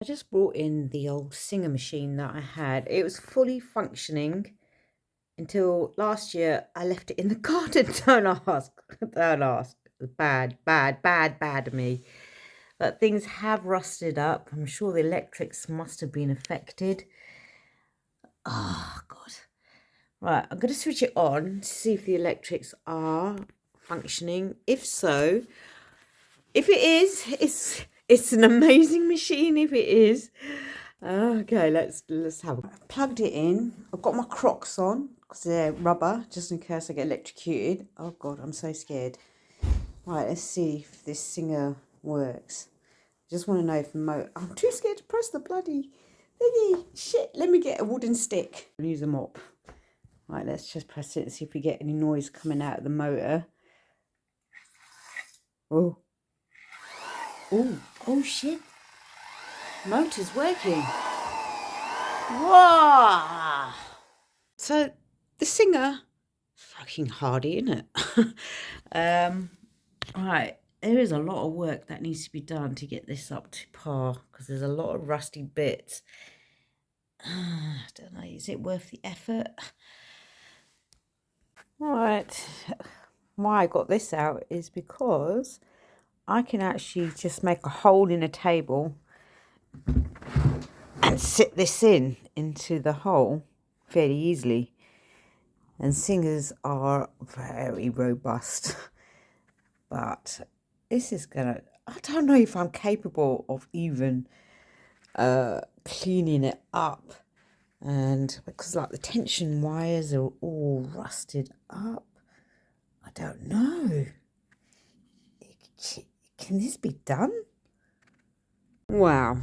I just brought in the old Singer machine that I had. It was fully functioning until last year. I left it in the garden. Don't ask. Don't ask. Bad, bad, bad, bad of me. But things have rusted up. I'm sure the electrics must have been affected. Oh, God. Right, I'm going to switch it on to see if the electrics are functioning. If so, if it is, it's an amazing machine if it is. Okay, let's have it. Plugged it in. I've got my Crocs on because they're rubber, just in case I get electrocuted. Oh God, I'm so scared. Right, let's see if this Singer works. Just want to know if the motor. I'm too scared to press the bloody thingy. Shit, let me get a wooden stick. I'll use a mop. Right, let's just press it and see if we get any noise coming out of the motor. Oh. Oh shit. Motor's working. Whoa! So the Singer, fucking hardy, isn't it? Right, there is a lot of work that needs to be done to get this up to par because there's a lot of rusty bits. I don't know, is it worth the effort? Right, why I got this out is because I can actually just make a hole in a table and sit this into the hole fairly easily. And Singers are very robust. But this is gonna, I don't know if I'm capable of even cleaning it up. And because like the tension wires are all rusted up, I don't know. Can this be done? Wow,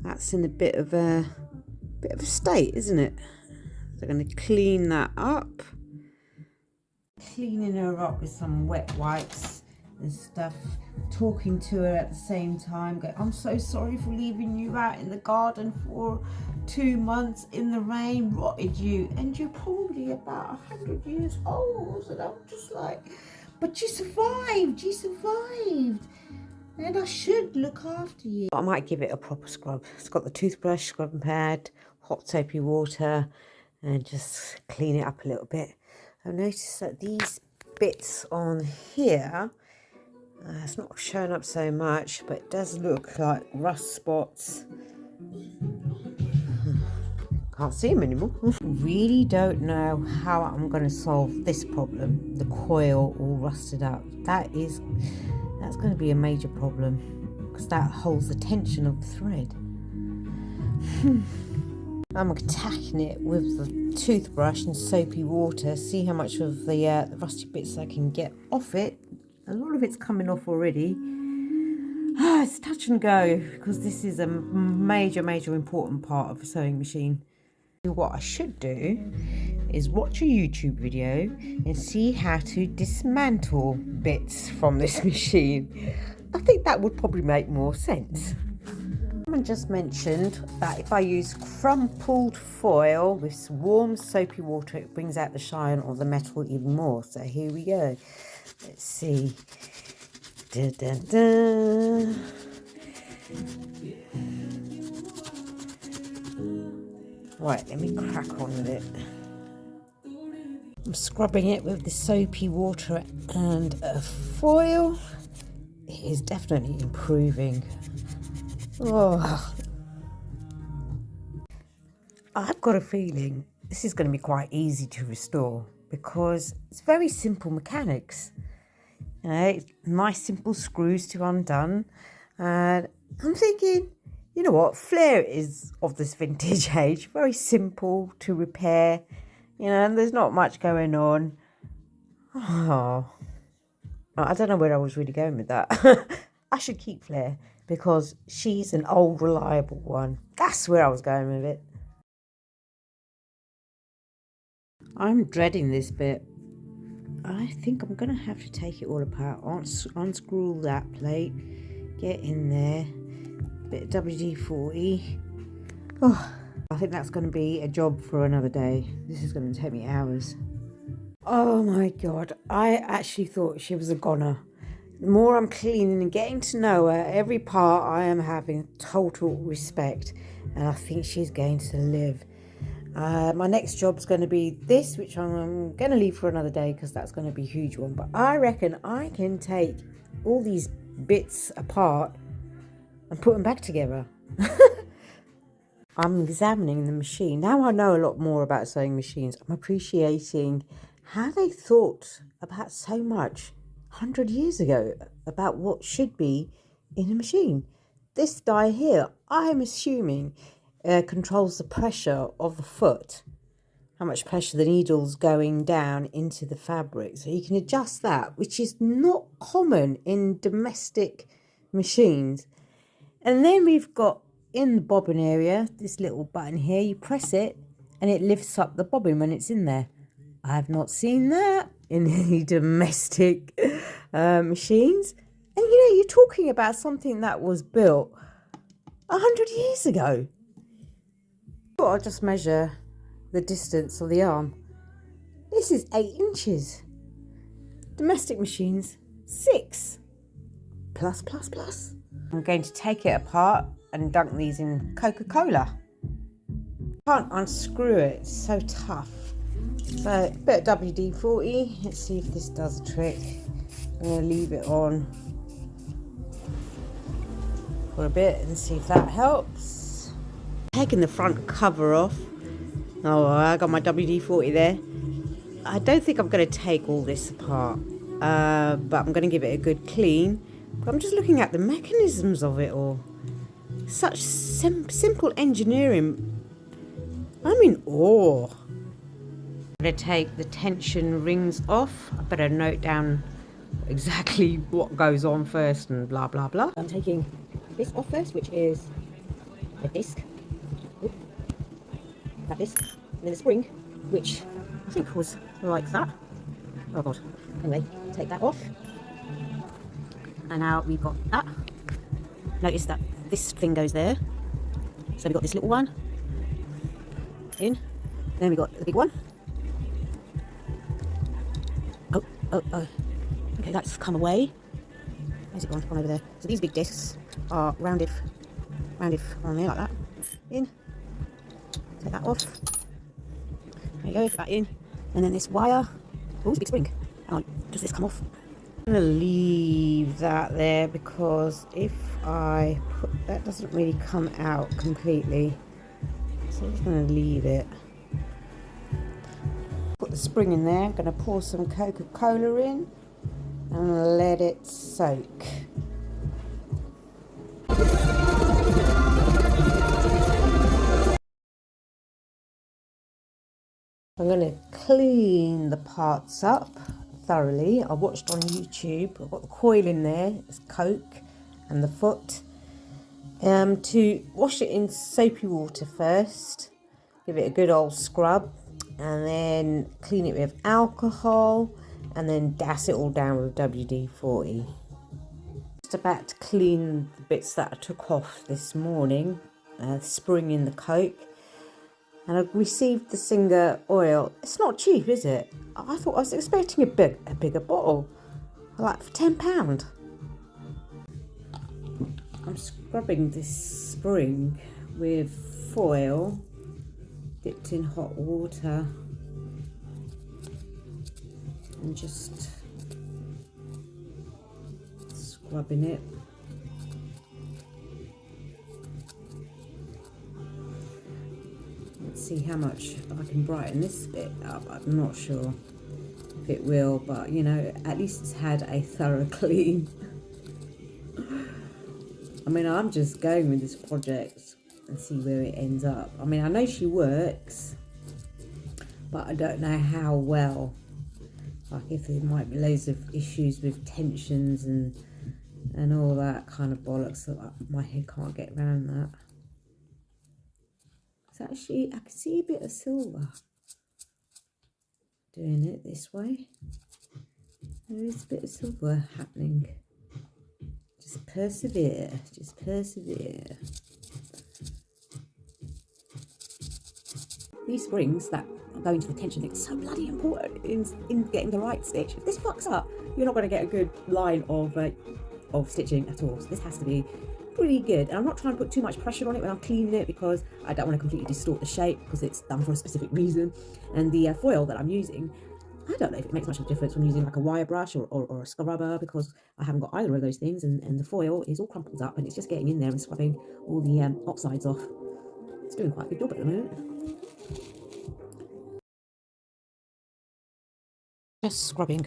that's in a bit of a state, isn't it? So I'm going to clean that up. Cleaning her up with some wet wipes and stuff. Talking to her at the same time. Going, I'm so sorry for leaving you out in the garden for 2 months in the rain. Rotted you. And you're probably about 100 years old. And I'm just like, but you survived. You survived. And I should look after you. I might give it a proper scrub. It's got the toothbrush, scrubbing pad, hot soapy water, and just clean it up a little bit. I've noticed that these bits on here, it's not showing up so much, but it does look like rust spots. Can't see them anymore. Really don't know how I'm going to solve this problem. The coil all rusted up. That's going to be a major problem because that holds the tension of the thread. I'm attacking it with the toothbrush and soapy water, see how much of the rusty bits I can get off it. A lot of it's coming off already. It's touch and go because this is a major important part of a sewing machine. What I should do is watch a YouTube video and see how to dismantle bits from this machine. I think that would probably make more sense. Someone just mentioned that if I use crumpled foil with some warm soapy water, it brings out the shine of the metal even more. So here we go. Let's see. Da, da, da. Right, let me crack on with it. I'm scrubbing it with the soapy water and a foil. It is definitely improving. Oh, I've got a feeling this is going to be quite easy to restore because it's very simple mechanics. You know, nice simple screws to undone. And I'm thinking, you know what, Flair is of this vintage age, very simple to repair, you know, and there's not much going on. Oh, I don't know where I was really going with that. I should keep Flair because she's an old, reliable one. That's where I was going with it. I'm dreading this bit. I think I'm going to have to take it all apart, unscrew that plate, get in there, bit of WD-40. Oh, I think that's going to be a job for another day. This is going to take me hours. Oh my God, I actually thought she was a goner. The more I'm cleaning and getting to know her, every part I am having total respect, and I think she's going to live. My next job's going to be this, which I'm going to leave for another day because that's going to be a huge one. But I reckon I can take all these bits apart and put them back together. I'm examining the machine. Now I know a lot more about sewing machines. I'm appreciating how they thought about so much 100 years ago about what should be in a machine. This die here, I am assuming, controls the pressure of the foot, how much pressure the needle's going down into the fabric. So you can adjust that, which is not common in domestic machines. And then we've got in the bobbin area, this little button here, you press it and it lifts up the bobbin when it's in there. I have not seen that in any domestic machines. And you know, you're talking about something that was built 100 years ago. I'll just measure the distance of the arm. This is 8 inches. Domestic machines, 6. Plus. I'm going to take it apart and dunk these in Coca-Cola. Can't unscrew it, it's so tough. So a bit of WD-40, let's see if this does a trick. I'm going to leave it on for a bit and see if that helps. Taking the front cover off. Oh, I got my WD-40 there. I don't think I'm going to take all this apart, but I'm going to give it a good clean. But I'm just looking at the mechanisms of it all. Such simple engineering. I'm in awe. I'm going to take the tension rings off. I better note down exactly what goes on first and blah, blah, blah. I'm taking this off first, which is a disc. Oop. That disc. And then the spring, which I think was like that. Oh God. Anyway, take that off. And now we've got that. Notice that this thing goes there. So we've got this little one in. Then we've got the big one. Oh. Okay, that's come away. Where's it gone? Gone over there. So these big discs are rounded on there like that. In. Take that off. There you go, put that in. And then this wire. Oh, it's a big spring. Hang on, does this come off? I'm going to leave that there because if I put that, doesn't really come out completely. So I'm just going to leave it. Put the spring in there. I'm going to pour some Coca-Cola in and let it soak. I'm going to clean the parts up thoroughly. I watched on YouTube. I've got the coil in there, it's Coke, and the foot. To wash it in soapy water first, give it a good old scrub, and then clean it with alcohol, and then das it all down with WD-40. Just about to clean the bits that I took off this morning, spring in the Coke. And I've received the Singer oil. It's not cheap, is it? I was expecting a bigger bottle, like for £10. I'm scrubbing this spring with foil dipped in hot water and just scrubbing it. Let's see how much I can brighten this bit up. I'm not sure if it will, but you know, at least it's had a thorough clean. I mean, I'm just going with this project and see where it ends up. I mean, I know she works, but I don't know how well. Like if there might be loads of issues with tensions and all that kind of bollocks, so my head can't get around that. So actually, I can see a bit of silver doing it this way. There is a bit of silver happening. Just persevere, just persevere. these springs that go into the tension thing, it's so bloody important in getting the right stitch. If this fucks up, you're not going to get a good line of stitching at all. So this has to be pretty good. And I'm not trying to put too much pressure on it when I'm cleaning it, because I don't want to completely distort the shape, because it's done for a specific reason. And the foil that I'm using, I don't know if it makes much of a difference when using like a wire brush or a scrubber, because I haven't got either of those things, and the foil is all crumpled up and it's just getting in there and scrubbing all the oxides off. It's doing quite a good job at the moment. Just scrubbing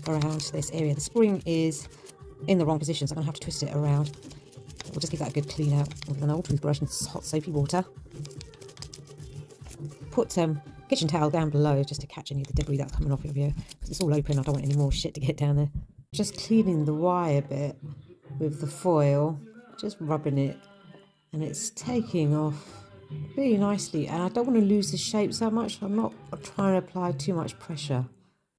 around this area. The spring is in the wrong position, so I'm going to have to twist it around. We'll just give that a good clean out with an old toothbrush and hot soapy water. Put kitchen towel down below just to catch any of the debris that's coming off of you, because it's all open. I don't want any more shit to get down there. Just cleaning the wire bit with the foil, just rubbing it, and it's taking off really nicely. And I don't want to lose the shape so much, so I'm not trying to apply too much pressure.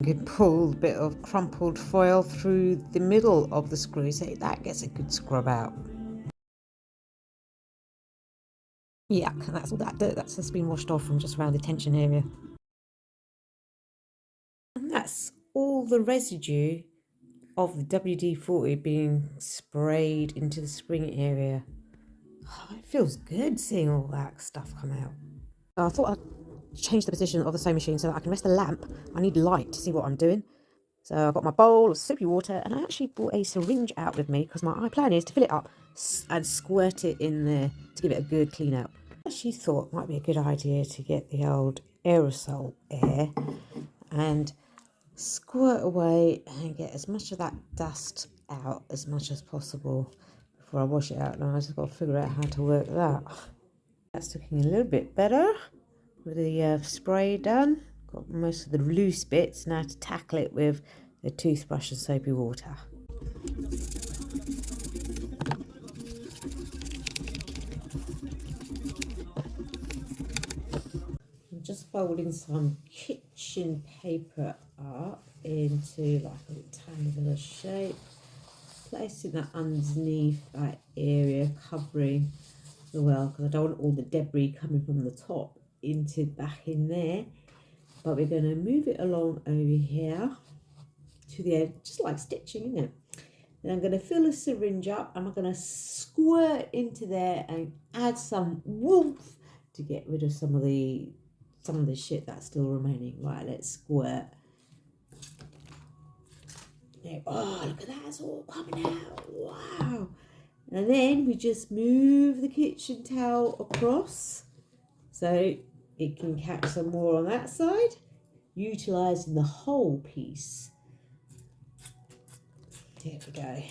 You can pull a bit of crumpled foil through the middle of the screw, so that gets a good scrub out. Yeah, and that's all that dirt that's just been washed off from just around the tension area. And that's all the residue of the WD-40 being sprayed into the spring area. Oh, it feels good seeing all that stuff come out. I thought I'd change the position of the sewing machine so that I can rest the lamp. I need light to see what I'm doing. So I've got my bowl of soapy water, and I actually brought a syringe out with me because my plan is to fill it up and squirt it in there to give it a good clean out. I actually thought it might be a good idea to get the old aerosol air and squirt away and get as much of that dust out as much as possible before I wash it out. Now I just got to figure out how to work that. That's looking a little bit better with the spray done. Got most of the loose bits now to tackle it with the toothbrush and soapy water. I'm just folding some kitchen paper up into like a rectangular shape, placing that underneath that area, covering the well, because I don't want all the debris coming from the top into back in there. But we're going to move it along over here to the end, just like stitching, isn't it? Then I'm going to fill a syringe up, and I'm going to squirt into there and add some warmth to get rid of some of the shit that's still remaining. Right, let's squirt. There. Oh, look at that, it's all coming out. Wow. And then we just move the kitchen towel across so it can catch some more on that side, utilising the whole piece. There we go.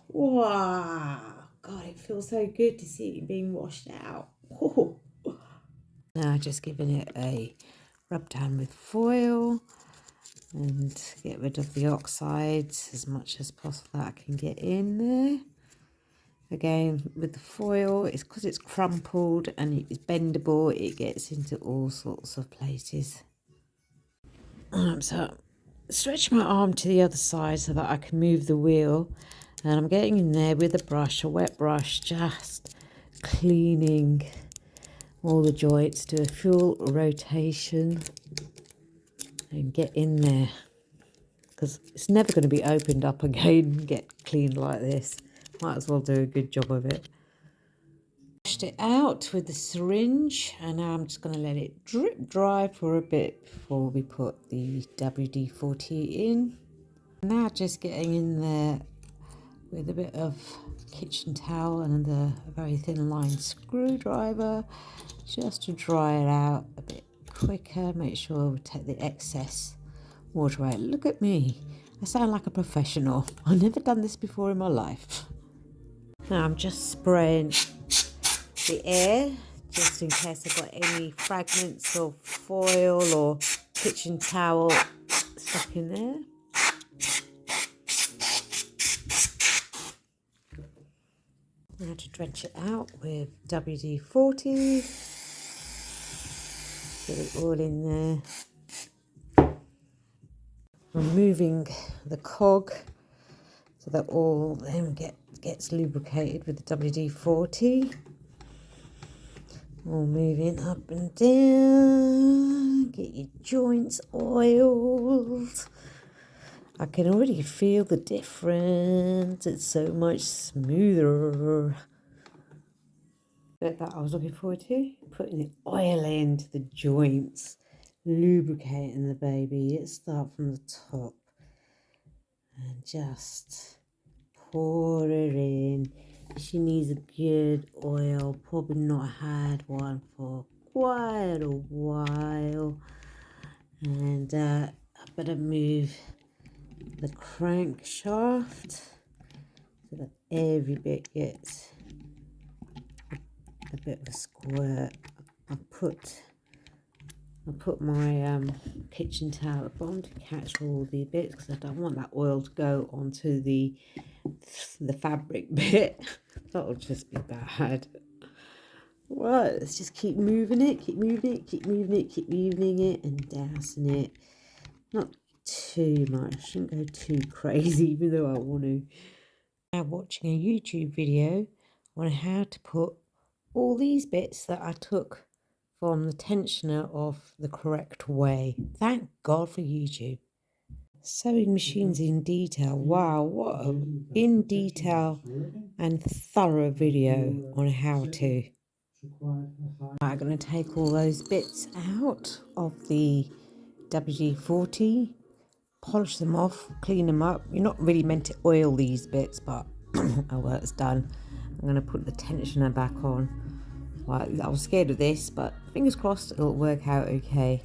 Wow. God, it feels so good to see it being washed out. Oh. Now just giving it a rub down with foil and get rid of the oxides as much as possible that I can get in there. Again, with the foil, it's because it's crumpled and it's bendable, it gets into all sorts of places. So stretch my arm to the other side so that I can move the wheel, and I'm getting in there with a brush, a wet brush, just cleaning all the joints, do a full rotation and get in there, because it's never going to be opened up again and get cleaned like this. Might as well do a good job of it. Washed it out with the syringe, and now I'm just going to let it drip dry for a bit before we put the WD-40 in. Now just getting in there with a bit of kitchen towel and a very thin line screwdriver just to dry it out a bit quicker. Make sure we take the excess water out. Look at me, I sound like a professional. I've never done this before in my life. Now I'm just spraying the air just in case I've got any fragments of foil or kitchen towel stuck in there. Now to drench it out with WD-40. Get it all in there. Removing the cog so that all then gets lubricated with the WD-40. All moving up and down. Get your joints oiled. I can already feel the difference. It's so much smoother. Bit that I was looking forward to. Putting the oil into the joints. Lubricating the baby. Let's start from the top. And just pour it in. She needs a good oil. Probably not had one for quite a while. And I better move the crankshaft so that every bit gets a bit of a squirt. I put my kitchen towel at the bottom to catch all the bits because I don't want that oil to go onto the fabric bit. That'll just be bad. Right, let's just keep moving it, keep moving it, keep moving it, keep moving it, and dousing it. Not too much, shouldn't go too crazy, even though I want to. Now watching a YouTube video on how to put all these bits that I took from the tensioner off the correct way. Thank God for YouTube. Sewing machines in detail. Wow, what a in detail and thorough video on how to. I'm going to take all those bits out of the WD-40, polish them off, clean them up. You're not really meant to oil these bits, but our work's done. I'm going to put the tensioner back on. Well, I was scared of this, but fingers crossed it'll work out okay.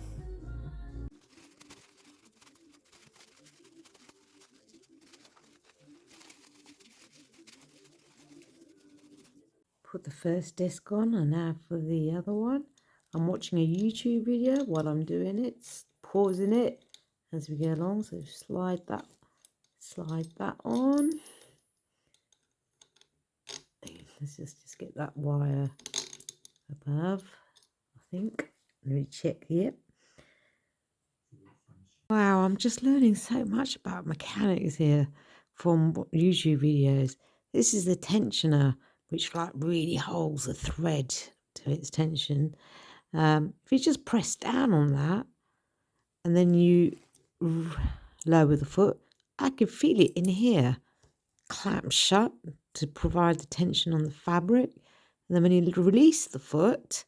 Put the first disc on, and now for the other one. I'm watching a YouTube video while I'm doing it, pausing it as we go along. So slide that on. Let's just get that wire above, I think. Let me check here. Wow, I'm just learning so much about mechanics here from YouTube videos. This is the tensioner, which like really holds the thread to its tension. If you just press down on that and then you lower the foot, I can feel it in here. Clamp shut to provide the tension on the fabric. And then when you release the foot,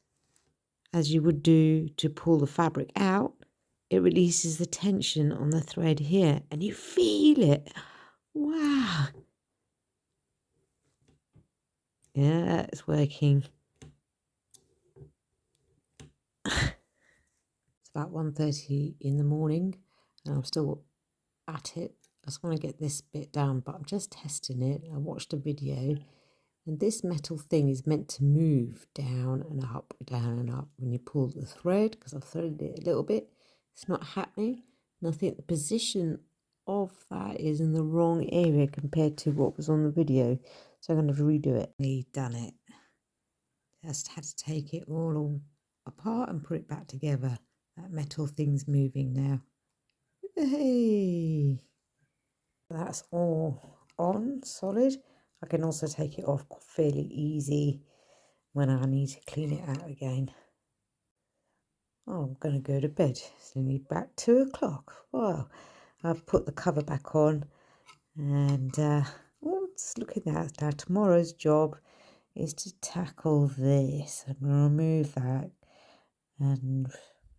as you would do to pull the fabric out, it releases the tension on the thread here and you feel it. Wow. Yeah, it's working. It's about 1:30 in the morning and I'm still at it. I just want to get this bit down, but I'm just testing it. I watched a video and this metal thing is meant to move down and up when you pull the thread, because I've threaded it a little bit. It's not happening. And I think the position of that is in the wrong area compared to what was on the video. So I'm going to redo it. I've done it. Just had to take it all apart and put it back together. That metal thing's moving now. Hey! That's all on, solid. I can also take it off fairly easy when I need to clean it out again. Oh, I'm going to go to bed. It's only back 2 o'clock. Wow. I've put the cover back on and just looking at now. Tomorrow's job is to tackle this. I'm going to remove that. And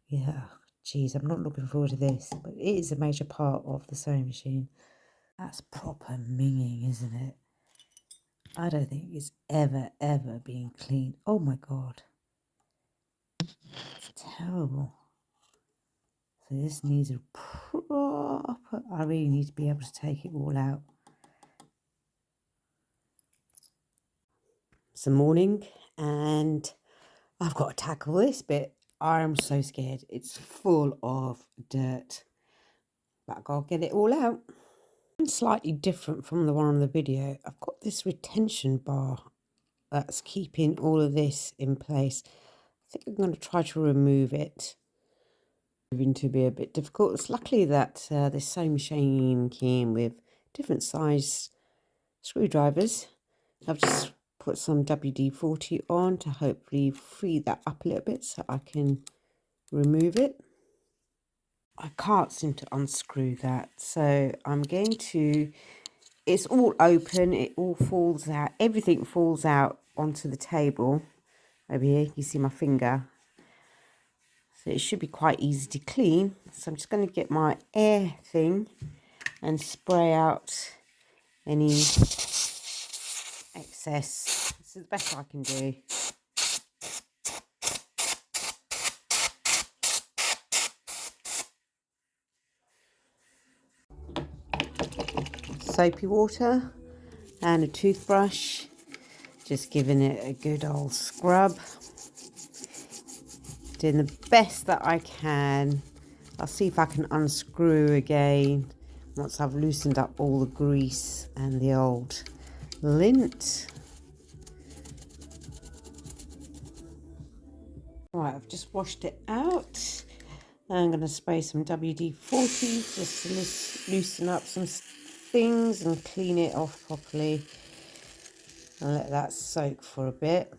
yeah, geez, I'm not looking forward to this, but it is a major part of the sewing machine. That's proper minging, isn't it? I don't think it's ever been cleaned. Oh my God. It's terrible. So this needs a proper, I really need to be able to take it all out. It's the morning and I've got to tackle this bit. I'm so scared. It's full of dirt. But I've got to get it all out. Slightly different from the one on the video. I've got this retention bar that's keeping all of this in place. I think I'm going to try to remove it. Proving to be a bit difficult. It's luckily that this sewing machine came with different size screwdrivers. I've just put some WD-40 on to hopefully free that up a little bit so I can remove it. I can't seem to unscrew that, so I'm going to, it's all open, it all falls out, everything falls out onto the table over here. You see my finger, so it should be quite easy to clean. So I'm just going to get my air thing and spray out any excess. This is the best I can do. Soapy water and a toothbrush, just giving it a good old scrub, doing the best that I can. I'll see if I can unscrew again once I've loosened up all the grease and the old lint. Right, I've just washed it out. I'm going to spray some WD-40 just to loosen up some things and clean it off properly, and let that soak for a bit.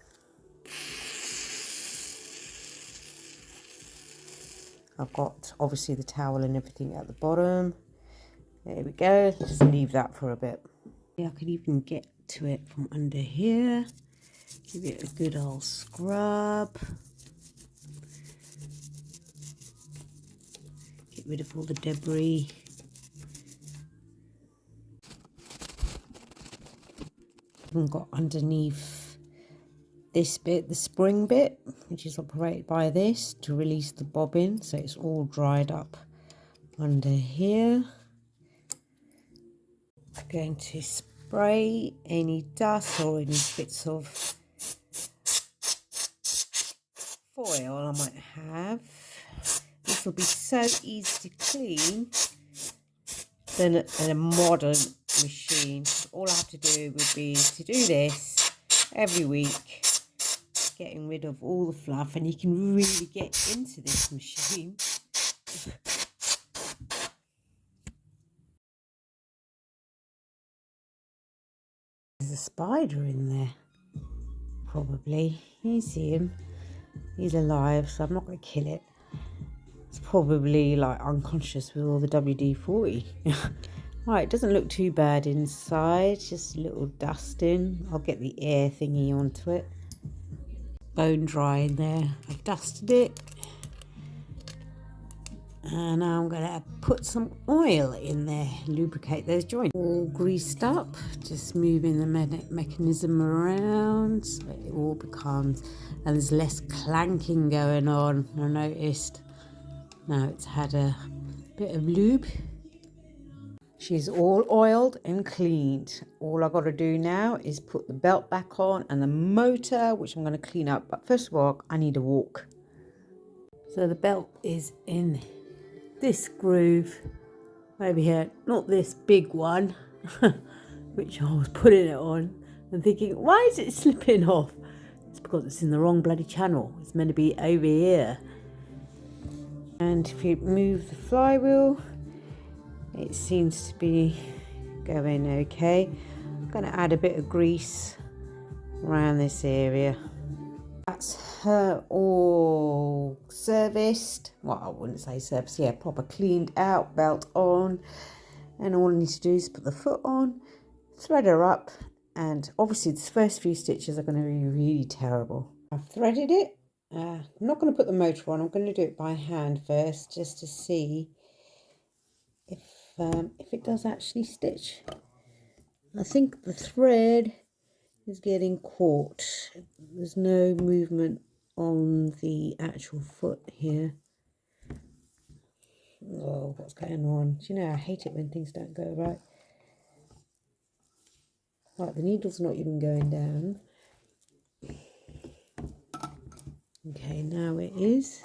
I've got obviously the towel and everything at the bottom. There we go, just leave that for a bit. Yeah, I could even get to it from under here. Give it a good old scrub. Get rid of all the debris. I've got underneath this bit, the spring bit, which is operated by this to release the bobbin, so it's all dried up under here. I'm going to spray any dust or any bits of foil I might have. This will be so easy to clean than a modern machine. All I have to do would be to do this every week, getting rid of all the fluff, and you can really get into this machine. There's a spider in there, probably. You see him, he's alive, so I'm not going to kill it. It's probably like unconscious with all the WD-40. Right, it doesn't look too bad inside, just a little dusting. I'll get the air thingy onto it. Bone dry in there. I've dusted it. And now I'm going to put some oil in there, lubricate those joints. All greased up, just moving the mechanism around so it all becomes, and there's less clanking going on, I noticed. Now it's had a bit of lube. She's all oiled and cleaned. All I've got to do now is put the belt back on and the motor, which I'm going to clean up. But first of all, I need a walk. So the belt is in this groove over here, not this big one, which I was putting it on and thinking, why is it slipping off? It's because it's in the wrong bloody channel. It's meant to be over here. And if you move the flywheel, it seems to be going okay. I'm going to add a bit of grease around this area. That's her all serviced. Well, I wouldn't say serviced, yeah, proper cleaned out, belt on. And all I need to do is put the foot on, thread her up, and obviously the first few stitches are going to be really terrible. I've threaded it. I'm not going to put the motor on. I'm going to do it by hand first, just to see if it does actually stitch. I think the thread is getting caught. There's no movement on the actual foot here. Oh, what's going on? Do you know, I hate it when things don't go right. Right, the needle's not even going down. Okay, now it is.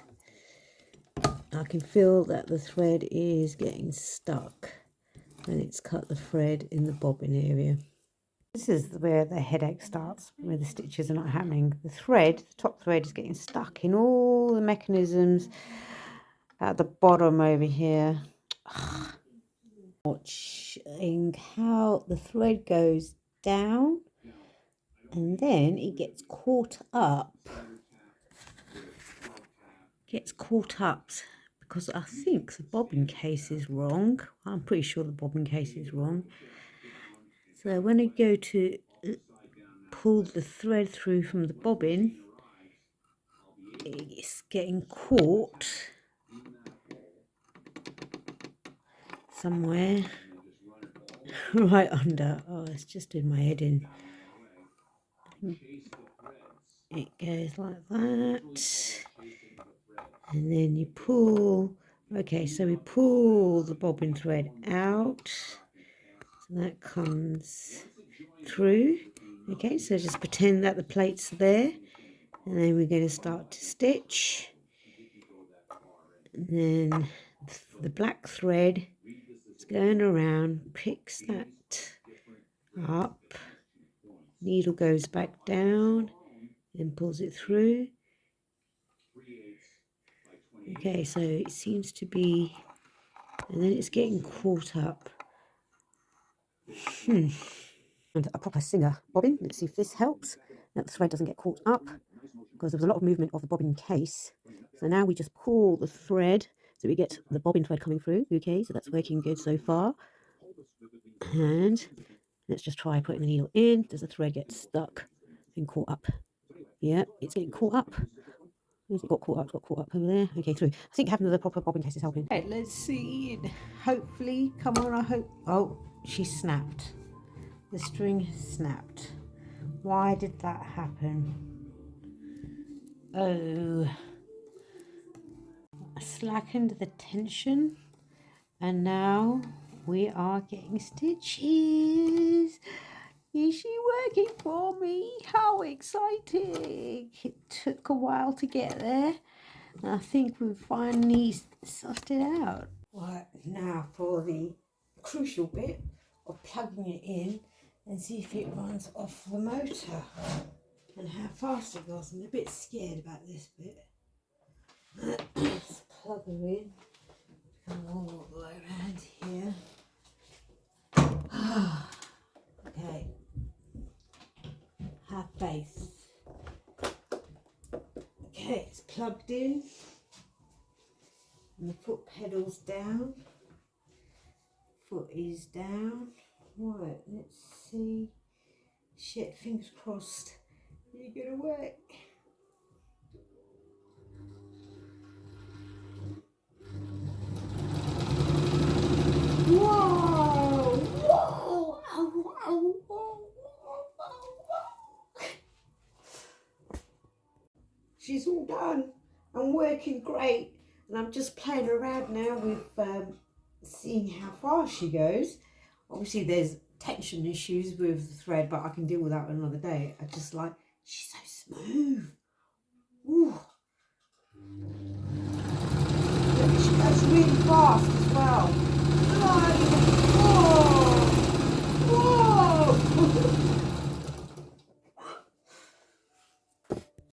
I can feel that the thread is getting stuck and it's cut the thread in the bobbin area. This is where the headache starts, where the stitches are not happening. The thread, the top thread, is getting stuck in all the mechanisms at the bottom over here. Watching how the thread goes down and then it gets caught up. Because I think the bobbin case is wrong. I'm pretty sure the bobbin case is wrong. So when I go to pull the thread through from the bobbin, it's getting caught somewhere right under. Oh, it's just in my head in. It goes like that. And then you pull. Okay, so we pull the bobbin thread out. So that comes through. Okay, so just pretend that the plates are there. And then we're going to start to stitch. And then the black thread is going around, picks that up. Needle goes back down and pulls it through. Okay, so it seems to be, and then it's getting caught up. And a proper Singer bobbin. Let's see if this helps. That the thread doesn't get caught up, because there was a lot of movement of the bobbin case. So now we just pull the thread so we get the bobbin thread coming through. Okay, so that's working good so far. And let's just try putting the needle in. Does the thread get stuck and caught up? Yeah, it's getting caught up. It got caught up, got caught up over there. Okay, through. I think having the proper bobbin case is helping. Okay, let's see. Hopefully, come on, I hope. Oh, she snapped. The string snapped. Why did that happen? Oh, I slackened the tension, and now we are getting stitches. Is she working for me? How exciting! It took a while to get there. I think we've finally sussed it out. Right, now for the crucial bit of plugging it in and see if it runs off the motor and how fast it goes. I'm a bit scared about this bit. Let's plug her in. Come all the way around here. Okay. Have faith. Okay, it's plugged in. And the foot pedal's down. Foot is down. Right, let's see. Shit, fingers crossed. You're gonna work. Whoa! Whoa! Ow, ow, whoa, whoa. She's all done. I'm working great. And I'm just playing around now with seeing how far she goes. Obviously there's tension issues with the thread, but I can deal with that another day. I just like, she's so smooth. Ooh. She goes really fast as well. Oh,